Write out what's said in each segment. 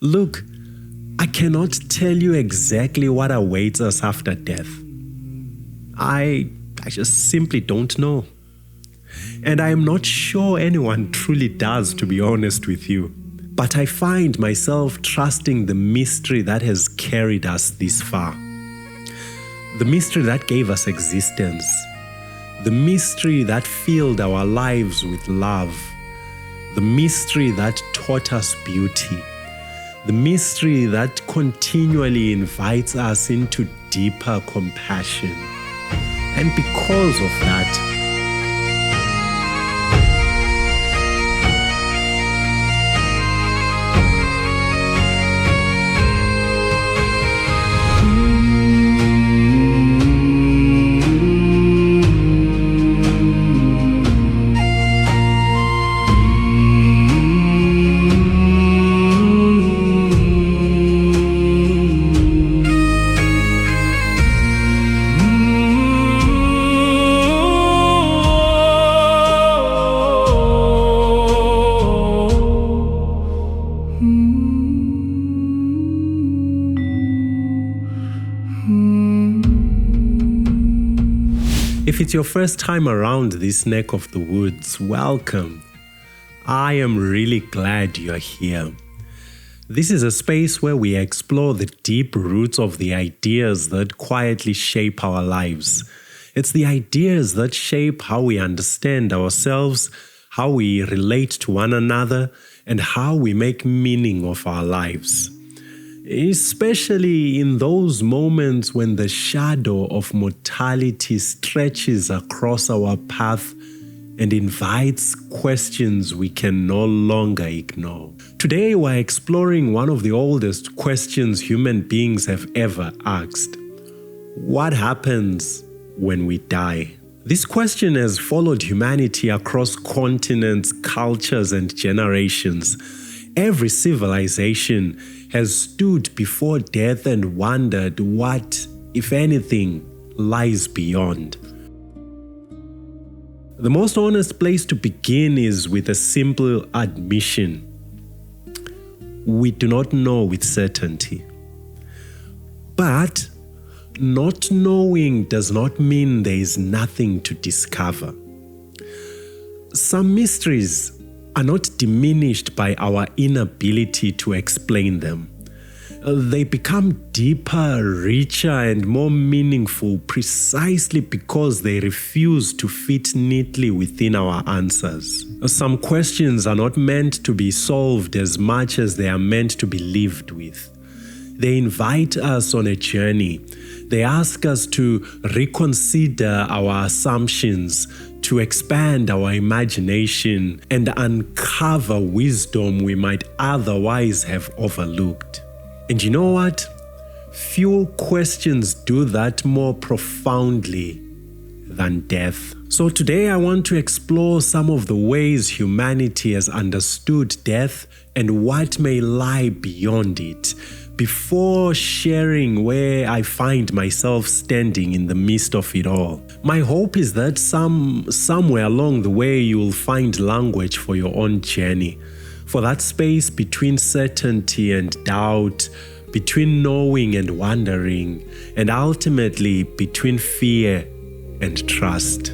Look, I cannot tell you exactly what awaits us after death. I just simply don't know. And I am not sure anyone truly does, to be honest with you. But I find myself trusting the mystery that has carried us this far. The mystery that gave us existence. The mystery that filled our lives with love. The mystery that taught us beauty. The mystery that continually invites us into deeper compassion. And because of that, if it's your first time around this neck of the woods, welcome. I am really glad you're here. This is a space where we explore the deep roots of the ideas that quietly shape our lives. It's the ideas that shape how we understand ourselves, how we relate to one another, and how we make meaning of our lives. Especially in those moments when the shadow of mortality stretches across our path and invites questions we can no longer ignore. Today we're exploring one of the oldest questions human beings have ever asked. What happens when we die? This question has followed humanity across continents, cultures, and generations. Every civilization has stood before death and wondered what, if anything, lies beyond. The most honest place to begin is with a simple admission. We do not know with certainty. But not knowing does not mean there is nothing to discover. Some mysteries are not diminished by our inability to explain them. They become deeper, richer, and more meaningful precisely because they refuse to fit neatly within our answers. Some questions are not meant to be solved as much as they are meant to be lived with. They invite us on a journey. They ask us to reconsider our assumptions, to expand our imagination, and uncover wisdom we might otherwise have overlooked. And you know what? Few questions do that more profoundly than death. So today I want to explore some of the ways humanity has understood death and what may lie beyond it, before sharing where I find myself standing in the midst of it all. My hope is that somewhere along the way you will find language for your own journey, for that space between certainty and doubt, between knowing and wondering, and ultimately between fear and trust.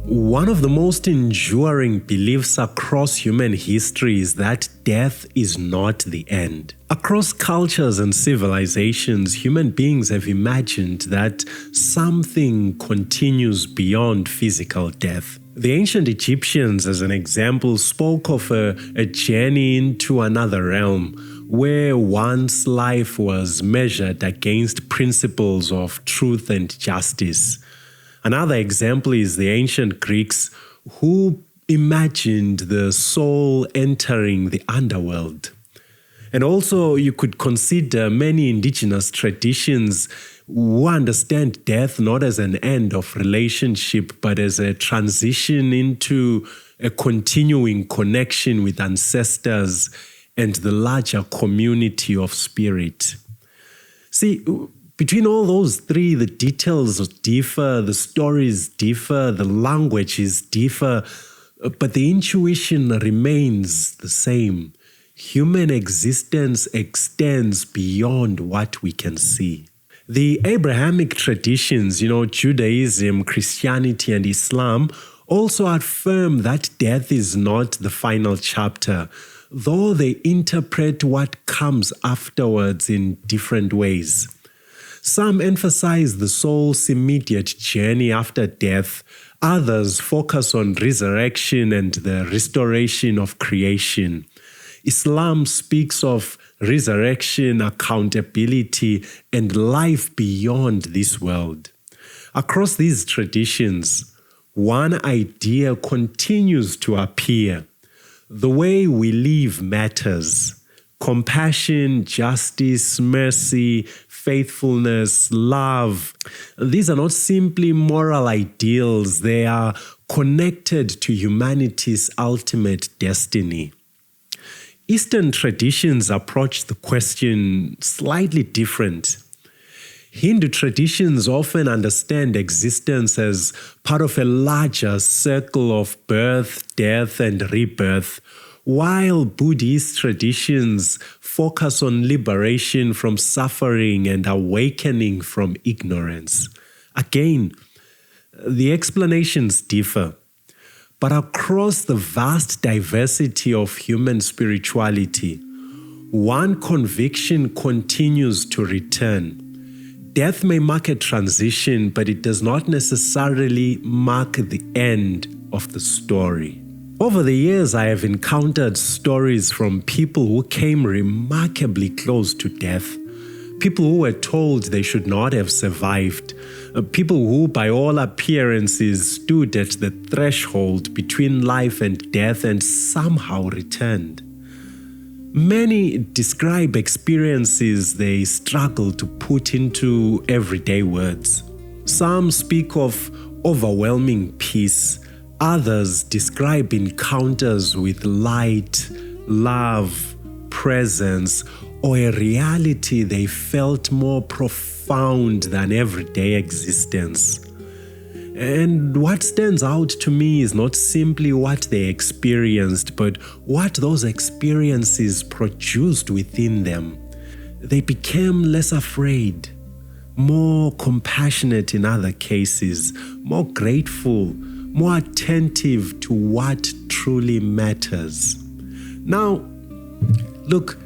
One of the most enduring beliefs across human history is that death is not the end. Across cultures and civilizations, human beings have imagined that something continues beyond physical death. The ancient Egyptians, as an example, spoke of a journey into another realm where one's life was measured against principles of truth and justice. Another example is the ancient Greeks, who imagined the soul entering the underworld. And also you could consider many indigenous traditions who understand death not as an end of relationship, but as a transition into a continuing connection with ancestors and the larger community of spirit. See, between all those three, the details differ, the stories differ, the languages differ, But the intuition remains the same. Human existence extends beyond what we can see. The Abrahamic traditions, Judaism, Christianity, and Islam, also affirm that death is not the final chapter, though they interpret what comes afterwards in different ways. Some emphasize the soul's immediate journey after death. Others focus on resurrection and the restoration of creation. Islam speaks of resurrection, accountability, and life beyond this world. Across these traditions, one idea continues to appear. The way we live matters. Compassion, justice, mercy, faithfulness, love. These are not simply moral ideals, they are connected to humanity's ultimate destiny. Eastern traditions approach the question slightly different. Hindu traditions often understand existence as part of a larger circle of birth, death, and rebirth, while Buddhist traditions focus on liberation from suffering and awakening from ignorance. Again, the explanations differ, but across the vast diversity of human spirituality, one conviction continues to return. Death may mark a transition, but it does not necessarily mark the end of the story. Over the years, I have encountered stories from people who came remarkably close to death, people who were told they should not have survived, people who, by all appearances, stood at the threshold between life and death and somehow returned. Many describe experiences they struggle to put into everyday words. Some speak of overwhelming peace. Others describe encounters with light, love, presence, or a reality they felt more profound than everyday existence. And what stands out to me is not simply what they experienced, but what those experiences produced within them. They became less afraid, more compassionate in other cases, more grateful, more attentive to what truly matters. Now, look,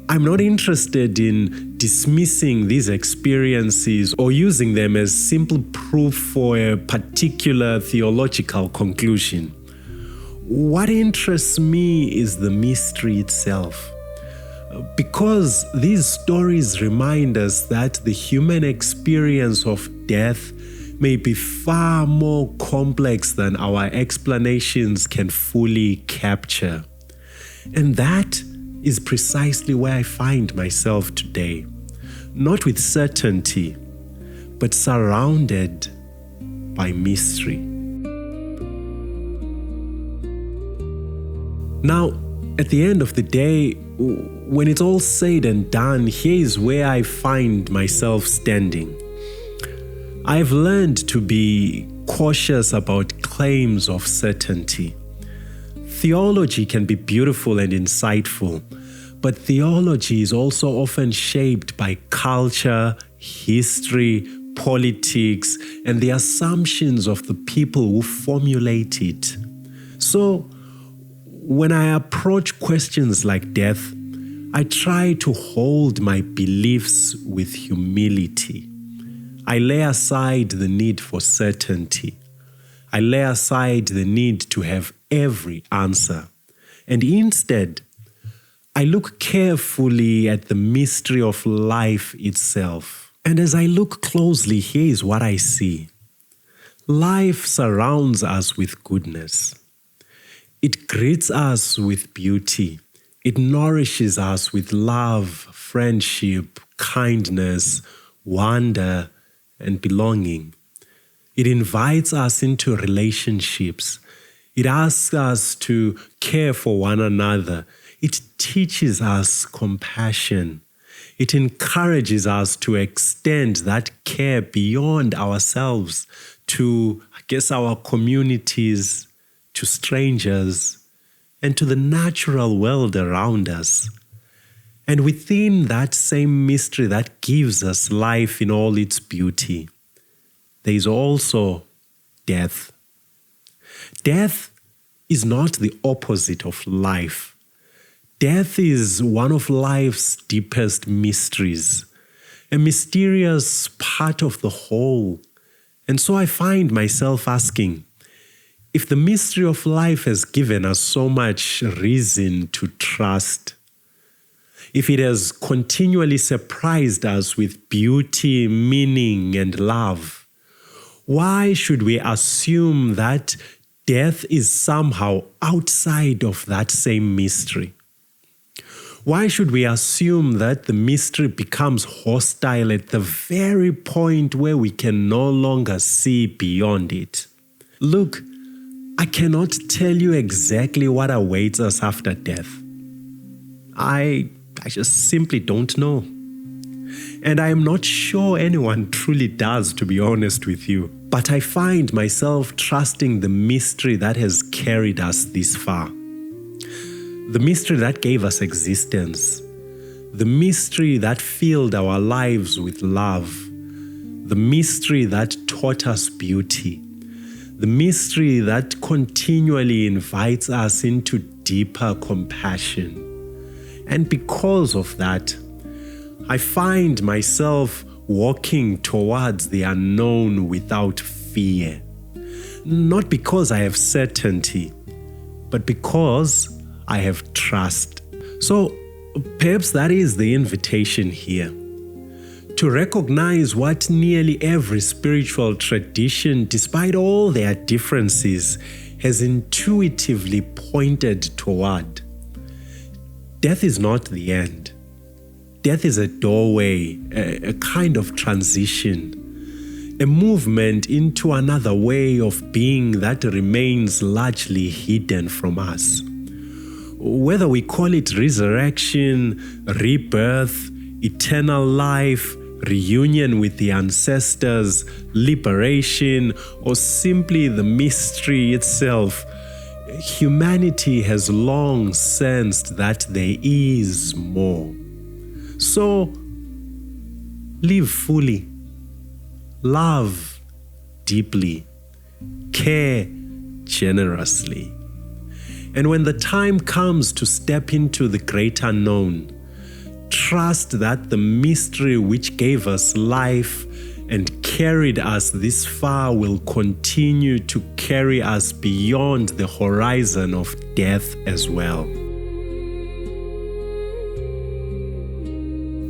I'm not interested in dismissing these experiences or using them as simple proof for a particular theological conclusion. What interests me is the mystery itself. Because these stories remind us that the human experience of death may be far more complex than our explanations can fully capture. And that is precisely where I find myself today, not with certainty, but surrounded by mystery. Now, at the end of the day, when it's all said and done, here's where I find myself standing. I've learned to be cautious about claims of certainty. Theology can be beautiful and insightful, but theology is also often shaped by culture, history, politics, and the assumptions of the people who formulate it. So, when I approach questions like death, I try to hold my beliefs with humility. I lay aside the need for certainty. I lay aside the need to have every answer. And instead, I look carefully at the mystery of life itself. And as I look closely, here is what I see. Life surrounds us with goodness. It greets us with beauty. It nourishes us with love, friendship, kindness, wonder, and belonging. It invites us into relationships. It asks us to care for one another. It teaches us compassion. It encourages us to extend that care beyond ourselves to, our communities, to strangers, and to the natural world around us. And within that same mystery that gives us life in all its beauty, there is also death. Death is not the opposite of life. Death is one of life's deepest mysteries, a mysterious part of the whole. And so I find myself asking, if the mystery of life has given us so much reason to trust, if it has continually surprised us with beauty, meaning, and love, why should we assume that death is somehow outside of that same mystery? Why should we assume that the mystery becomes hostile at the very point where we can no longer see beyond it? Look, I cannot tell you exactly what awaits us after death. I just simply don't know. And I am not sure anyone truly does, to be honest with you. But I find myself trusting the mystery that has carried us this far. The mystery that gave us existence. The mystery that filled our lives with love. The mystery that taught us beauty. The mystery that continually invites us into deeper compassion. And because of that, I find myself walking towards the unknown without fear. Not because I have certainty, but because I have trust. So perhaps that is the invitation here. To recognize what nearly every spiritual tradition, despite all their differences, has intuitively pointed toward. Death is not the end. Death is a doorway, a kind of transition, a movement into another way of being that remains largely hidden from us. Whether we call it resurrection, rebirth, eternal life, reunion with the ancestors, liberation, or simply the mystery itself, humanity has long sensed that there is more. So, live fully, love deeply, care generously. And when the time comes to step into the great unknown, trust that the mystery which gave us life and carried us this far will continue to carry us beyond the horizon of death as well.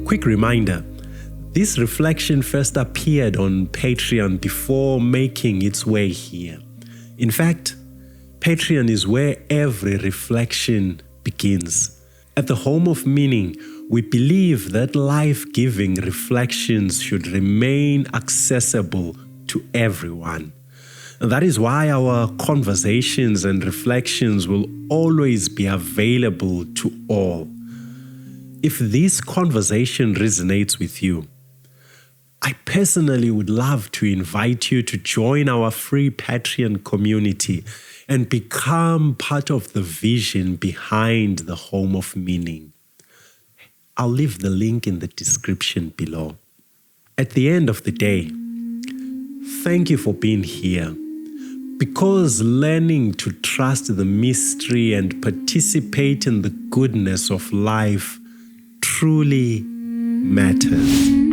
Quick reminder, this reflection first appeared on Patreon before making its way here. In fact, Patreon is where every reflection begins. At the home of meaning, we believe that life-giving reflections should remain accessible to everyone. And that is why our conversations and reflections will always be available to all. If this conversation resonates with you, I personally would love to invite you to join our free Patreon community and become part of the vision behind the Home of Meaning. I'll leave the link in the description below. At the end of the day, thank you for being here, because learning to trust the mystery and participate in the goodness of life truly matters.